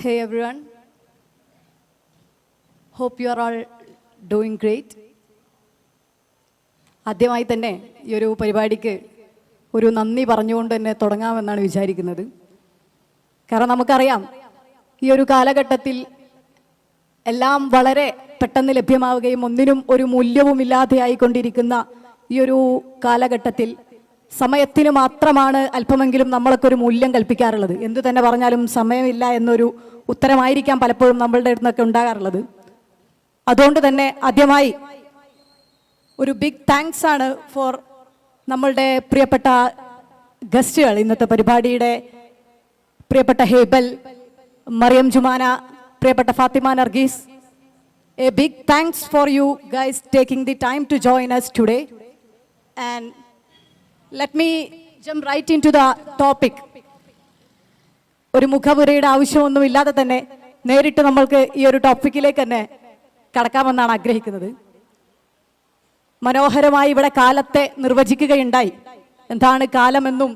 Hey everyone, hope you are all doing great. ആദ്യമായി തന്നെ ഈ ഒരു പരിപാടിക്ക് ഒരു നന്ദി പറഞ്ഞുകൊണ്ട് തന്നെ തുടങ്ങാമെന്നാണ് വിചാരിക്കുന്നത്. കാരണം നമുക്കറിയാം ഈ ഒരു കാലഘട്ടത്തിൽ എല്ലാം വളരെ പെട്ടെന്ന് ലഭ്യമാവുകയും ഒന്നിനും ഒരു മൂല്യവുമില്ലാതെയായിക്കൊണ്ടിരിക്കുന്ന ഈ ഒരു കാലഘട്ടത്തിൽ സമയത്തിന് മാത്രമാണ് അല്പമെങ്കിലും നമ്മളൊക്കെ ഒരു മൂല്യം കൽപ്പിക്കാറുള്ളത്. എന്തു തന്നെ പറഞ്ഞാലും സമയമില്ല എന്നൊരു ഉത്തരമായിരിക്കാം പലപ്പോഴും നമ്മളുടെ അടുത്തൊക്കെ ഉണ്ടാകാറുള്ളത്. അതുകൊണ്ട് തന്നെ ആദ്യമായി ഒരു ബിഗ് താങ്ക്സ് ആണ് ഫോർ നമ്മളുടെ പ്രിയപ്പെട്ട ഗസ്റ്റുകൾ, ഇന്നത്തെ പരിപാടിയുടെ പ്രിയപ്പെട്ട ഹേബൽ, മറിയം ജുമാന, പ്രിയപ്പെട്ട Fathima Nargis. A big thanks for you guys taking the time to join us today. And let me jump right into the topic. ഒരു മുഖപുരയുടെ ആവശ്യമൊന്നുമില്ലാതെ തന്നെ നേരിട്ട് നമ്മൾക്ക് ഈ ഒരു ടോപ്പിക്കിലേക്ക് തന്നെ കടക്കാമെന്നാണ് ആഗ്രഹിക്കുന്നത്. മനോഹരമായി ഇവിടെ കാലത്തെ നിർവചിക്കുകയുണ്ടായി. എന്താണ് കാലമെന്നും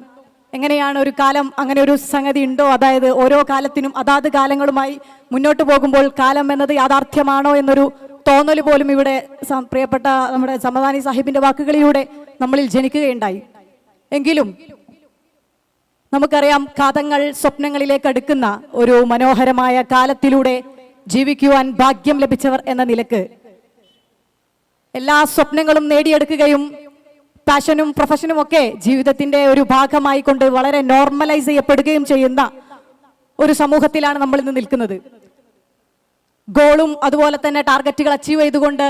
എങ്ങനെയാണ് ഒരു കാലം, അങ്ങനെ ഒരു സംഗതി ഉണ്ടോ, അതായത് ഓരോ കാലത്തിനും അതാത് കാലങ്ങളുമായി മുന്നോട്ട് പോകുമ്പോൾ കാലം എന്നത് യാഥാർത്ഥ്യമാണോ എന്നൊരു തോന്നൽ പോലും ഇവിടെ പ്രിയപ്പെട്ട നമ്മുടെ സമദാനി സാഹിബിന്റെ വാക്കുകളിലൂടെ നമ്മളിൽ ജനിക്കുകയുണ്ടായി. എങ്കിലും നമുക്കറിയാം, കാതങ്ങൾ സ്വപ്നങ്ങളിലേക്ക് അടുക്കുന്ന ഒരു മനോഹരമായ കാലത്തിലൂടെ ജീവിക്കുവാൻ ഭാഗ്യം ലഭിച്ചവർ എന്ന നിലക്ക് എല്ലാ സ്വപ്നങ്ങളും നേടിയെടുക്കുകയും പാഷനും പ്രൊഫഷനും ഒക്കെ ജീവിതത്തിന്റെ ഒരു ഭാഗമായി കൊണ്ട് വളരെ നോർമലൈസ് ചെയ്യപ്പെടുകയും ചെയ്യുന്ന ഒരു സമൂഹത്തിലാണ് നമ്മൾ ഇന്ന് നിൽക്കുന്നത്. ഗോളും അതുപോലെ തന്നെ ടാർഗറ്റുകൾ അച്ചീവ് ചെയ്തുകൊണ്ട്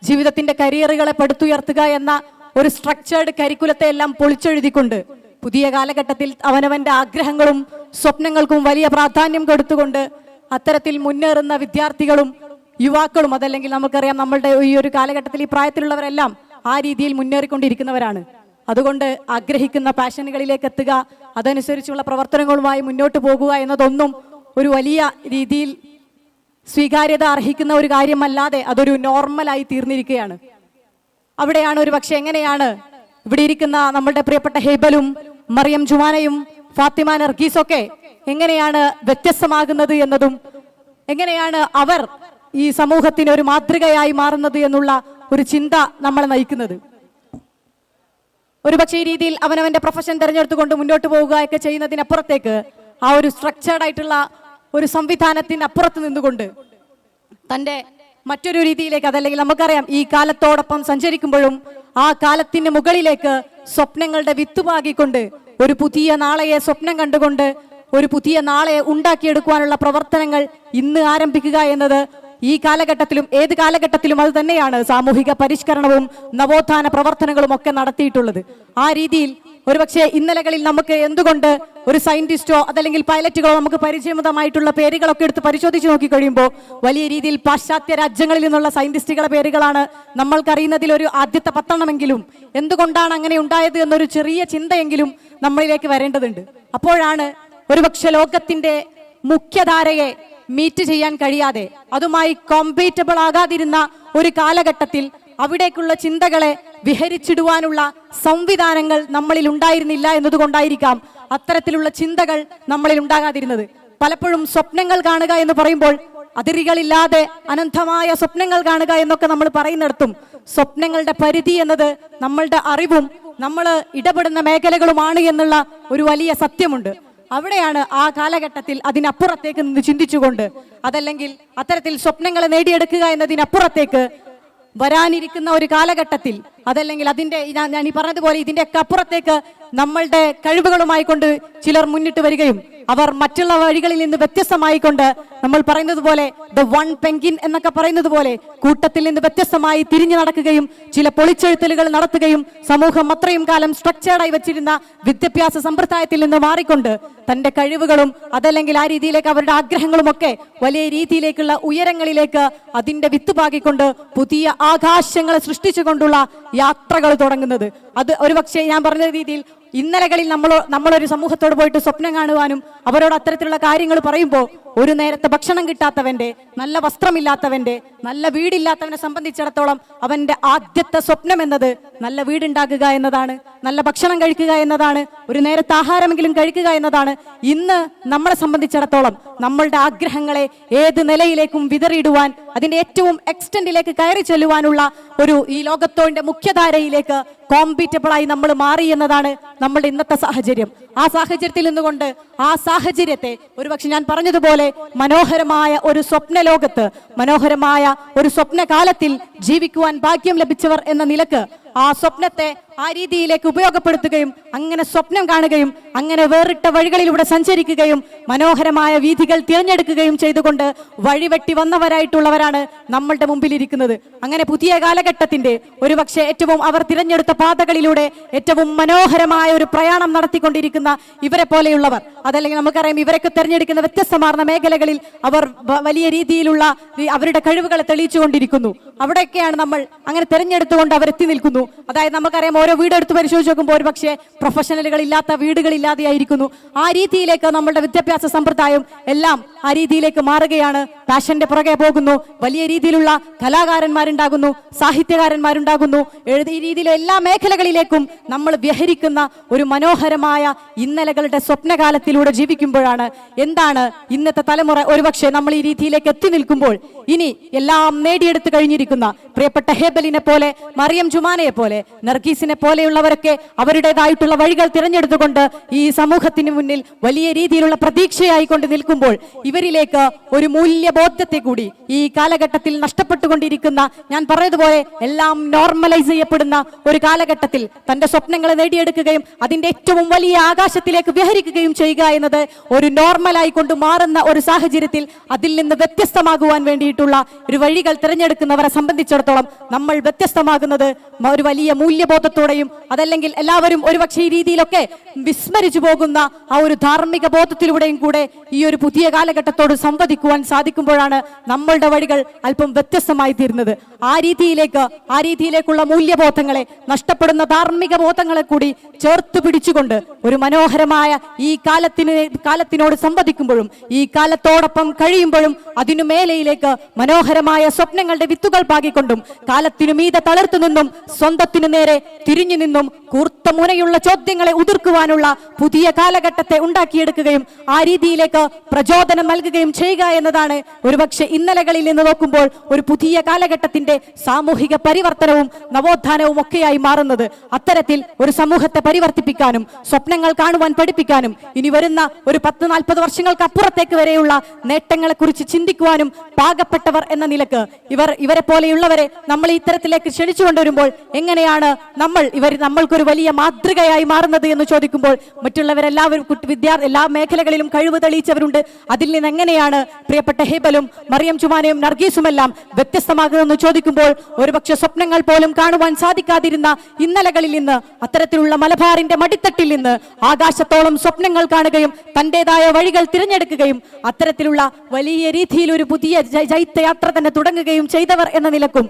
ജീവിതത്തിന്റെ കരിയറുകളെ പടുത്തുയർത്തുക എന്ന ഒരു സ്ട്രക്ചേർഡ് കരിക്കുലത്തെ എല്ലാം പൊളിച്ചെഴുതിക്കൊണ്ട് പുതിയ കാലഘട്ടത്തിൽ അവനവന്റെ ആഗ്രഹങ്ങളും സ്വപ്നങ്ങൾക്കും വലിയ പ്രാധാന്യം കൊടുത്തുകൊണ്ട് അത്തരത്തിൽ മുന്നേറുന്ന വിദ്യാർത്ഥികളും യുവാക്കളും, അതല്ലെങ്കിൽ നമുക്കറിയാം നമ്മളുടെ ഈ ഒരു കാലഘട്ടത്തിൽ ഈ പ്രായത്തിലുള്ളവരെല്ലാം ആ രീതിയിൽ മുന്നേറിക്കൊണ്ടിരിക്കുന്നവരാണ്. അതുകൊണ്ട് ആഗ്രഹിക്കുന്ന പാഷനുകളിലേക്ക് എത്തുക, അതനുസരിച്ചുള്ള പ്രവർത്തനങ്ങളുമായി മുന്നോട്ട് പോകുക എന്നതൊന്നും ഒരു വലിയ രീതിയിൽ സ്വീകാര്യത അർഹിക്കുന്ന ഒരു കാര്യമല്ലാതെ അതൊരു നോർമലായി തീർന്നിരിക്കുകയാണ്. അവിടെയാണ് ഒരു പക്ഷെ എങ്ങനെയാണ് ഇവിടെ ഇരിക്കുന്ന നമ്മളുടെ പ്രിയപ്പെട്ട ഹേബലും മറിയം ജുമാനയും ഫാത്തിമ നർഗീസൊക്കെ എങ്ങനെയാണ് വ്യത്യസ്തമാകുന്നത് എന്നതും എങ്ങനെയാണ് അവർ ഈ സമൂഹത്തിന് ഒരു മാതൃകയായി മാറുന്നത് എന്നുള്ള ഒരു ചിന്ത നമ്മളെ നയിക്കുന്നത്. ഒരുപക്ഷെ ഈ രീതിയിൽ അവനവന്റെ പ്രൊഫഷൻ തിരഞ്ഞെടുത്തുകൊണ്ട് മുന്നോട്ട് പോവുകയൊക്കെ ചെയ്യുന്നതിനപ്പുറത്തേക്ക് ആ ഒരു സ്ട്രക്ചേർഡ് ആയിട്ടുള്ള ഒരു സംവിധാനത്തിന് അപ്പുറത്ത് നിന്നുകൊണ്ട് തൻ്റെ മറ്റൊരു രീതിയിലേക്ക്, അതല്ലെങ്കിൽ നമുക്കറിയാം ഈ കാലത്തോടൊപ്പം സഞ്ചരിക്കുമ്പോഴും ആ കാലത്തിന് മുകളിലേക്ക് സ്വപ്നങ്ങളുടെ വിത്തുപാകിക്കൊണ്ട് ഒരു പുതിയ നാളെയെ സ്വപ്നം കണ്ടുകൊണ്ട് ഒരു പുതിയ നാളെ ഉണ്ടാക്കിയെടുക്കുവാനുള്ള പ്രവർത്തനങ്ങൾ ഇന്ന് ആരംഭിക്കുക എന്നത് ഈ കാലഘട്ടത്തിലും ഏത് കാലഘട്ടത്തിലും അത് തന്നെയാണ് സാമൂഹിക പരിഷ്കരണവും നവോത്ഥാന പ്രവർത്തനങ്ങളും ഒക്കെ നടത്തിയിട്ടുള്ളത്. ആ രീതിയിൽ ഒരുപക്ഷെ ഇന്നലകളിൽ നമുക്ക് എന്തുകൊണ്ട് ഒരു സയന്റിസ്റ്റോ അതല്ലെങ്കിൽ പൈലറ്റുകളോ നമുക്ക് പരിചയമുതമായിട്ടുള്ള പേരുകളൊക്കെ എടുത്ത് പരിശോധിച്ച് നോക്കി കഴിയുമ്പോൾ വലിയ രീതിയിൽ പാശ്ചാത്യ രാജ്യങ്ങളിൽ നിന്നുള്ള സയന്റിസ്റ്റുകളുടെ പേരുകളാണ് നമ്മൾക്കറിയുന്നതിൽ ഒരു ആദ്യത്തെ 10 എന്തുകൊണ്ടാണ് അങ്ങനെ ഉണ്ടായത് എന്നൊരു ചെറിയ ചിന്തയെങ്കിലും നമ്മളിലേക്ക് വരേണ്ടതുണ്ട്. അപ്പോഴാണ് ഒരുപക്ഷെ ലോകത്തിന്റെ മുഖ്യധാരയെ മീറ്റ് ചെയ്യാൻ കഴിയാതെ അതുമായി കോമ്പീറ്റബിൾ ആകാതിരുന്ന ഒരു കാലഘട്ടത്തിൽ അവിടേക്കുള്ള ചിന്തകളെ വിഹരിച്ചിടുവാനുള്ള സംവിധാനങ്ങൾ നമ്മളിൽ ഉണ്ടായിരുന്നില്ല എന്നതുകൊണ്ടായിരിക്കാം അത്തരത്തിലുള്ള ചിന്തകൾ നമ്മളിൽ ഉണ്ടാകാതിരുന്നത്. പലപ്പോഴും സ്വപ്നങ്ങൾ കാണുക എന്ന് പറയുമ്പോൾ അതിരുകളില്ലാതെ അനന്തമായ സ്വപ്നങ്ങൾ കാണുക എന്നൊക്കെ നമ്മൾ പറയുന്നിടത്തും സ്വപ്നങ്ങളുടെ പരിധി എന്നത് നമ്മളുടെ അറിവും നമ്മൾ ഇടപെടുന്ന മേഖലകളുമാണ് എന്നുള്ള ഒരു വലിയ സത്യമുണ്ട്. അവിടെയാണ് ആ കാലഘട്ടത്തിൽ അതിനപ്പുറത്തേക്ക് നിന്ന് ചിന്തിച്ചുകൊണ്ട്, അതല്ലെങ്കിൽ അത്തരത്തിൽ സ്വപ്നങ്ങളെ നേടിയെടുക്കുക എന്നതിനപ്പുറത്തേക്ക് വരാനിരിക്കുന്ന ഒരു കാലഘട്ടത്തിൽ, അതല്ലെങ്കിൽ അതിന്റെ ഞാൻ ഈ പറഞ്ഞതുപോലെ ഇതിന്റെയൊക്കെ അപ്പുറത്തേക്ക് നമ്മളുടെ കഴിവുകളുമായി കൊണ്ട് ചിലർ മുന്നിട്ട് വരികയും അവർ മറ്റുള്ള വഴികളിൽ നിന്ന് വ്യത്യസ്തമായിക്കൊണ്ട് നമ്മൾ പറയുന്നത് പോലെ ദ വൺ പെൻഗിൻ എന്നൊക്കെ പറയുന്നത് പോലെ കൂട്ടത്തിൽ നിന്ന് വ്യത്യസ്തമായി തിരിഞ്ഞു നടക്കുകയും ചില പൊളിച്ചെഴുത്തലുകൾ നടത്തുകയും സമൂഹം അത്രയും കാലം സ്ട്രക്ചേർഡായി വെച്ചിരുന്ന വിദ്യാഭ്യാസ സമ്പ്രദായത്തിൽ നിന്ന് മാറിക്കൊണ്ട് തന്റെ കഴിവുകളും അതല്ലെങ്കിൽ ആ രീതിയിലേക്ക് അവരുടെ ആഗ്രഹങ്ങളും ഒക്കെ വലിയ രീതിയിലേക്കുള്ള ഉയരങ്ങളിലേക്ക് അതിന്റെ വിത്തുപാകിക്കൊണ്ട് പുതിയ ആകാശങ്ങളെ സൃഷ്ടിച്ചുകൊണ്ടുള്ള യാത്രകൾ തുടങ്ങുന്നത്. അത് ഒരുപക്ഷെ ഞാൻ പറഞ്ഞ രീതിയിൽ ഇന്നലകളിൽ നമ്മളൊരു സമൂഹത്തോട് പോയിട്ട് സ്വപ്നം കാണുവാനും അവരോട് അത്തരത്തിലുള്ള കാര്യങ്ങൾ പറയുമ്പോൾ ഒരു നേരത്തെ ഭക്ഷണം കിട്ടാത്തവന്റെ, നല്ല വസ്ത്രമില്ലാത്തവന്റെ, നല്ല വീടില്ലാത്തവനെ സംബന്ധിച്ചിടത്തോളം അവന്റെ ആദ്യത്തെ സ്വപ്നം എന്നത് നല്ല വീടുണ്ടാക്കുക എന്നതാണ്, നല്ല ഭക്ഷണം കഴിക്കുക എന്നതാണ്, ഒരു നേരത്തെ ആഹാരമെങ്കിലും കഴിക്കുക എന്നതാണ്. ഇന്ന് നമ്മളെ സംബന്ധിച്ചിടത്തോളം നമ്മളുടെ ആഗ്രഹങ്ങളെ ഏത് നിലയിലേക്കും വിതറിയിടുവാൻ, അതിന്റെ ഏറ്റവും എക്സ്റ്റെന്റിലേക്ക് കയറി ചെല്ലുവാനുള്ള ഒരു ഈ ലോകത്തോന്റെ മുഖ്യധാരയിലേക്ക് കോമ്പീറ്റബിൾ ആയി നമ്മൾ മാറി എന്നതാണ് നമ്മളുടെ ഇന്നത്തെ സാഹചര്യം. ആ സാഹചര്യത്തിൽ നിന്നുകൊണ്ട് ആ സാഹചര്യത്തെ ഒരുപക്ഷെ ഞാൻ പറഞ്ഞതുപോലെ മനോഹരമായ ഒരു സ്വപ്ന ലോകത്ത്, മനോഹരമായ ഒരു സ്വപ്നകാലത്തിൽ ജീവിക്കുവാൻ ഭാഗ്യം ലഭിച്ചവർ എന്ന നിലക്ക് ആ സ്വപ്നത്തെ ആ രീതിയിലേക്ക് ഉപയോഗപ്പെടുത്തുകയും അങ്ങനെ സ്വപ്നം കാണുകയും അങ്ങനെ വേറിട്ട വഴികളിലൂടെ സഞ്ചരിക്കുകയും മനോഹരമായ വീഥികൾ തിരഞ്ഞെടുക്കുകയും ചെയ്തുകൊണ്ട് വഴിവെട്ടി വന്നവരായിട്ടുള്ളവരാണ് നമ്മളുടെ മുമ്പിലിരിക്കുന്നത്. അങ്ങനെ പുതിയ കാലഘട്ടത്തിന്റെ ഒരുപക്ഷെ ഏറ്റവും അവർ തിരഞ്ഞെടുത്ത പാതകളിലൂടെ ഏറ്റവും മനോഹരമായ ഒരു പ്രയാണം നടത്തിക്കൊണ്ടിരിക്കുന്ന ഇവരെ പോലെയുള്ളവർ, അതല്ലെങ്കിൽ നമുക്കറിയാം ഇവരൊക്കെ തിരഞ്ഞെടുക്കുന്ന വ്യത്യസ്തമാർന്ന മേഖലകളിൽ അവർ വലിയ രീതിയിലുള്ള അവരുടെ കഴിവുകളെ തെളിയിച്ചുകൊണ്ടിരിക്കുന്നു. അവിടെയൊക്കെയാണ് നമ്മൾ അങ്ങനെ തിരഞ്ഞെടുത്തുകൊണ്ട് അവരെത്തി നിൽക്കുന്നു. അതായത് നമുക്കറിയാം ഓരോ വീടെടുത്ത് പരിശോധിച്ച് നോക്കുമ്പോൾ ഒരു പക്ഷേ പ്രൊഫഷണലുകൾ ഇല്ലാത്ത വീടുകളില്ലാതെയായിരിക്കുന്നു. ആ രീതിയിലേക്ക് നമ്മളുടെ വിദ്യാഭ്യാസ സമ്പ്രദായം എല്ലാം ആ രീതിയിലേക്ക് മാറുകയാണ്. പാഷന്റെ പുറകെ പോകുന്നു, വലിയ രീതിയിലുള്ള കലാകാരന്മാരുണ്ടാകുന്നു, സാഹിത്യകാരന്മാരുണ്ടാകുന്നു. ഈ രീതിയിലെ എല്ലാ മേഖലകളിലേക്കും നമ്മൾ വ്യഹരിക്കുന്ന ഒരു മനോഹരമായ ഇന്നലകളുടെ സ്വപ്നകാലത്തിലൂടെ ജീവിക്കുമ്പോഴാണ് എന്താണ് ഇന്നത്തെ തലമുറ ഒരുപക്ഷെ നമ്മൾ ഈ രീതിയിലേക്ക് എത്തി നിൽക്കുമ്പോൾ ഇനി എല്ലാം നേടിയെടുത്ത് കഴിഞ്ഞിരിക്കുന്ന പ്രിയപ്പെട്ട ഹേബലിനെ പോലെ, മറിയം ജുമാനയെ പോലെ, നർഗീസിനെ പോലെയുള്ളവരൊക്കെ അവരുടേതായിട്ടുള്ള വഴികൾ തിരഞ്ഞെടുത്തുകൊണ്ട് ഈ സമൂഹത്തിന് മുന്നിൽ വലിയ രീതിയിലുള്ള പ്രതീക്ഷയായിക്കൊണ്ട് നിൽക്കുമ്പോൾ ഇവരിലേക്ക് ഒരു മൂല്യബോധത്തെ കൂടി ഈ കാലഘട്ടത്തിൽ നഷ്ടപ്പെട്ടുകൊണ്ടിരിക്കുന്ന, ഞാൻ പറഞ്ഞതുപോലെ എല്ലാം നോർമലൈസ് ചെയ്യപ്പെടുന്ന ഒരു കാലഘട്ടത്തിൽ തന്റെ സ്വപ്നങ്ങളെ നേടിയെടുക്കുകയും അതിന്റെ ഏറ്റവും വലിയ ആകാശത്തിലേക്ക് വിഹരിക്കുകയും ചെയ്യുക എന്നത് ഒരു നോർമലായി കൊണ്ട് മാറുന്ന ഒരു സാഹചര്യത്തിൽ അതിൽ നിന്ന് വ്യത്യസ്തമാകുവാൻ വേണ്ടിയിട്ടുള്ള ഒരു വഴികൾ തിരഞ്ഞെടുക്കുന്നവരെ സംബന്ധിച്ചിടത്തോളം നമ്മൾ വ്യത്യസ്തമാകുന്നത് ഒരു വലിയ മൂല്യബോധത്തോടെയും അതല്ലെങ്കിൽ എല്ലാവരും ഒരുപക്ഷെ ഈ രീതിയിലൊക്കെ വിസ്മരിച്ചു പോകുന്ന ആ ഒരു ധാർമ്മിക ബോധത്തിലൂടെയും കൂടെ ഈ ഒരു പുതിയ കാലഘട്ടത്തോട് സംവദിക്കുവാൻ സാധിക്കുമ്പോഴാണ് നമ്മളുടെ വഴികൾ അല്പം വ്യത്യസ്തമായി തീരുന്നത്. ആ രീതിയിലേക്കുള്ള മൂല്യബോധങ്ങളെ, നഷ്ടപ്പെടുന്ന ധാർമ്മിക ബോധങ്ങളെ കൂടി ചേർത്ത് പിടിച്ചുകൊണ്ട് ഒരു മനോഹരമായ ഈ കാലത്തിനോട് സംവദിക്കുമ്പോഴും ഈ കാലത്തോടൊപ്പം കഴിയുമ്പോഴും അതിനു മേലയിലേക്ക് മനോഹരമായ സ്വപ്നങ്ങളുടെ വിത്തുകൾ പാകിക്കൊണ്ടും കാലത്തിനു മീതെ തളർത്തു നിന്നും സ്വന്തത്തിനു നേരെ തിരിഞ്ഞു നിന്നും കൂർത്ത മുനയുള്ള ചോദ്യങ്ങളെ ഉതിർക്കുവാനുള്ള പുതിയ കാലഘട്ടത്തെ ഉണ്ടാക്കിയെടുക്കുകയും ആ രീതിയിലേക്ക് പ്രചോദനം നൽകുകയും ചെയ്യുക എന്നതാണ് ഒരുപക്ഷെ ഇന്നലകളിൽ നിന്ന് നോക്കുമ്പോൾ ഒരു പുതിയ കാലഘട്ടത്തിന്റെ സാമൂഹിക പരിവർത്തനവും നവോത്ഥാനവും ഒക്കെയായി മാറുന്നത്. അത്തരത്തിൽ ഒരു സമൂഹത്തെ പരിവർത്തിപ്പിക്കാനും സ്വപ്നങ്ങൾ കാണുവാൻ പഠിപ്പിക്കാനും ഇനി വരുന്ന ഒരു 10-40 വർഷങ്ങൾക്ക് അപ്പുറത്തേക്ക് വരെയുള്ള നേട്ടങ്ങളെ കുറിച്ച് ചിന്തിക്കുവാനും പാകപ്പെട്ടവർ എന്ന നിലക്ക് ഇവരെ പോലെയുള്ളവരെ നമ്മൾ ഇത്തരത്തിലേക്ക് ക്ഷണിച്ചു കൊണ്ടുവരുമ്പോൾ എങ്ങനെയാണ് നമ്മൾക്കൊരു വലിയ മാതൃകയായി മാറുന്നത് എന്ന് ചോദിക്കുമ്പോൾ മറ്റുള്ളവരെല്ലാവരും എല്ലാ മേഖലകളിലും കഴിവ് തെളിയിച്ചവരുണ്ട്. അതിൽ നിന്ന് എങ്ങനെയാണ് പ്രിയപ്പെട്ട ഹേബലും മറിയം ജുമാനയും നർഗീസുമെല്ലാം വ്യത്യസ്തമാകുമെന്ന് ചോദിക്കുമ്പോൾ ഒരുപക്ഷെ സ്വപ്നങ്ങൾ പോലും കാണുവാൻ സാധിക്കാതിരുന്ന ഇന്നലകളിൽ നിന്ന്, അത്തരത്തിലുള്ള മലബാറിന്റെ മടിത്തട്ടിൽ നിന്ന് ആകാശത്തോളം സ്വപ്നങ്ങൾ കാണുകയും തന്റേതായ വഴികൾ തിരഞ്ഞെടുക്കുകയും അത്തരത്തിലുള്ള വലിയ രീതിയിൽ ഒരു പുതിയ ജൈത്യയാത്ര തന്നെ തുടങ്ങുകയും ചെയ്തവർ എന്ന നിലക്കും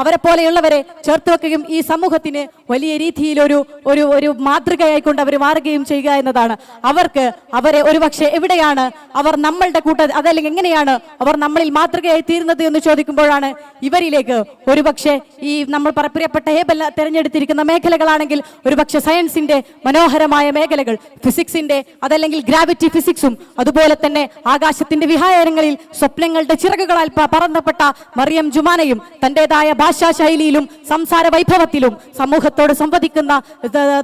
അവരെ പോലെയുള്ളവരെ ചേർത്ത് വെക്കുകയും ഈ സമൂഹത്തിന് വലിയ രീതിയിൽ ഒരു മാതൃകയായിക്കൊണ്ട് അവർ മാറുകയും ചെയ്യുക എന്നതാണ്. അവരെ ഒരുപക്ഷെ എവിടെയാണ് അവർ നമ്മളുടെ അതല്ലെങ്കിൽ എങ്ങനെയാണ് അവർ നമ്മളിൽ മാതൃകയായി തീരുന്നത് എന്ന് ചോദിക്കുമ്പോഴാണ് ഇവരിലേക്ക് ഒരുപക്ഷെ ഈ നമ്മൾ പ്രിയപ്പെട്ട ഹേബൽ തിരഞ്ഞെടുത്തിരിക്കുന്ന മേഖലകളാണെങ്കിൽ ഒരുപക്ഷെ സയൻസിന്റെ മനോഹരമായ മേഖലകൾ, ഫിസിക്സിന്റെ അതല്ലെങ്കിൽ ഗ്രാവിറ്റി ഫിസിക്സും അതുപോലെ തന്നെ ആകാശത്തിന്റെ വിഹായങ്ങളിൽ സ്വപ്നങ്ങളുടെ ചിറകുകളാൽ പറന്നപ്പെട്ട മറിയം ജുമാനയും തന്റേതായ ഭാഷാ ശൈലിയിലും സംസാര വൈഭവത്തിലും സമൂഹത്തോട് സംവദിക്കുന്ന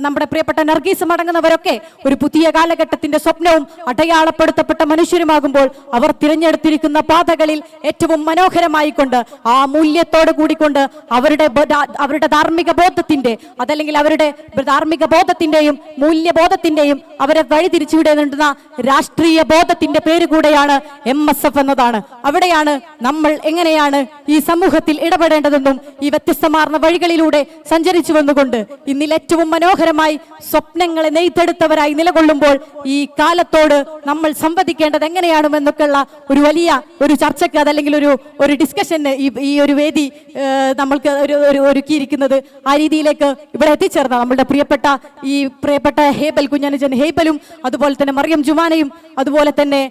നമ്മുടെ പ്രിയപ്പെട്ട നർഗീസും അടങ്ങുന്നവരൊക്കെ ഒരു പുതിയ കാലഘട്ടത്തിന്റെ സ്വപ്നവും അടയാളപ്പെടുത്തപ്പെട്ട മനുഷ്യരുമാകുമ്പോൾ അവർ തിരഞ്ഞെടുത്തിരിക്കുന്ന പാതകളിൽ ഏറ്റവും മനോഹരമായി കൊണ്ട് ആ മൂല്യത്തോട് കൂടിക്കൊണ്ട് അവരുടെ ധാർമ്മിക ബോധത്തിന്റെ അതല്ലെങ്കിൽ അവരുടെ ധാർമ്മിക ബോധത്തിന്റെയും മൂല്യബോധത്തിന്റെയും അവരെ വഴിതിരിച്ചുവിടുന്ന രാഷ്ട്രീയ ബോധത്തിന്റെ പേര് കൂടെയാണ് MSF എന്നതാണ്. അവിടെയാണ് നമ്മൾ എങ്ങനെയാണ് ഈ സമൂഹത്തിൽ ഇടപെടേണ്ടതെന്നും ഈ വ്യത്യസ്തമാർന്ന വഴികളിൽ മേഖലയിലൂടെ സഞ്ചരിച്ചു വന്നുകൊണ്ട് ഇന്നിൽ ഏറ്റവും മനോഹരമായി സ്വപ്നങ്ങളെ നെയ്തെടുത്തവരായി നിലകൊള്ളുമ്പോൾ ഈ കാലത്തോട് നമ്മൾ സംവദിക്കേണ്ടത് എങ്ങനെയാണെന്നൊക്കെയുള്ള ഒരു വലിയ ഒരു ചർച്ചയ്ക്ക് അതല്ലെങ്കിൽ ഒരു ഡിസ്കഷന് ഈ ഒരു വേദി നമ്മൾക്ക് ഒരുക്കിയിരിക്കുന്നത്. ആ രീതിയിലേക്ക് ഇവിടെ എത്തിച്ചേർന്ന നമ്മളുടെ പ്രിയപ്പെട്ട ഹേബൽ കുഞ്ഞനുജൻ ഹേബലും അതുപോലെ തന്നെ മറിയം ജുമാനയും അതുപോലെ തന്നെ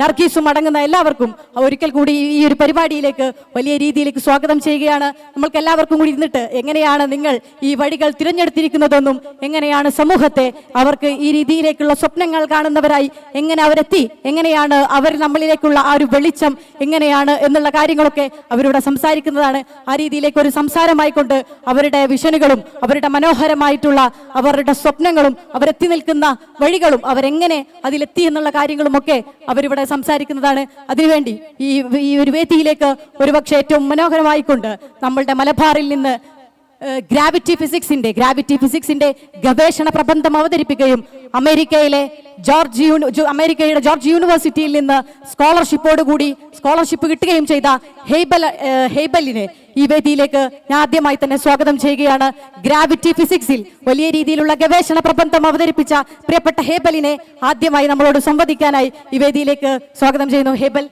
നർഗീസും അടങ്ങുന്ന എല്ലാവർക്കും ഒരിക്കൽ കൂടി ഈ ഒരു പരിപാടിയിലേക്ക് വലിയ രീതിയിലേക്ക് സ്വാഗതം ചെയ്യുകയാണ്. നമ്മൾക്ക് എല്ലാവർക്കും കൂടി ഇരുന്നിട്ട് എങ്ങനെയാണ് നിങ്ങൾ ഈ വഴികൾ തിരഞ്ഞെടുത്തിരിക്കുന്നതെന്നും എങ്ങനെയാണ് സമൂഹത്തെ അവർക്ക് ഈ രീതിയിലേക്കുള്ള സ്വപ്നങ്ങൾ കാണുന്നവരായി എങ്ങനെ അവരെത്തി, എങ്ങനെയാണ് അവർ നമ്മളിലേക്കുള്ള ആ ഒരു വെളിച്ചം എങ്ങനെയാണ് എന്നുള്ള കാര്യങ്ങളൊക്കെ അവരോട് സംസാരിക്കുന്നതാണ്. ആ രീതിയിലേക്ക് ഒരു സംസാരമായിക്കൊണ്ട് അവരുടെ വിഷനുകളും അവരുടെ മനോഹരമായിട്ടുള്ള അവരുടെ സ്വപ്നങ്ങളും അവരെത്തി നിൽക്കുന്ന വഴികളും അവരെങ്ങനെ അതിലെത്തി എന്നുള്ള കാര്യങ്ങളും ഒക്കെ അവരിവിടെ സംസാരിക്കുന്നതാണ്. അതിനുവേണ്ടി ഈ ഒരു വേദിയിലേക്ക് ഒരുപക്ഷെ ഏറ്റവും മനോഹരമായിക്കൊണ്ട് നമ്മളുടെ മലബാറിൽ നിന്ന് ഗ്രാവിറ്റി ഫിസിക്സിന്റെ ഗവേഷണ പ്രബന്ധം അവതരിപ്പിക്കുകയും അമേരിക്കയുടെ ജോർജ് യൂണിവേഴ്സിറ്റിയിൽ നിന്ന് സ്കോളർഷിപ്പ് കിട്ടുകയും ചെയ്ത ഹേബലിനെ ഈ വേദിയിലേക്ക് ഞാൻ ആദ്യമായി തന്നെ സ്വാഗതം ചെയ്യുകയാണ്. ഗ്രാവിറ്റി ഫിസിക്സിൽ വലിയ രീതിയിലുള്ള ഗവേഷണ പ്രബന്ധം അവതരിപ്പിച്ച പ്രിയപ്പെട്ട ഹേബലിനെ ആദ്യമായി നമ്മളോട് സംവദിക്കാനായി ഈ വേദിയിലേക്ക് സ്വാഗതം ചെയ്യുന്നു. ഹേബൽ.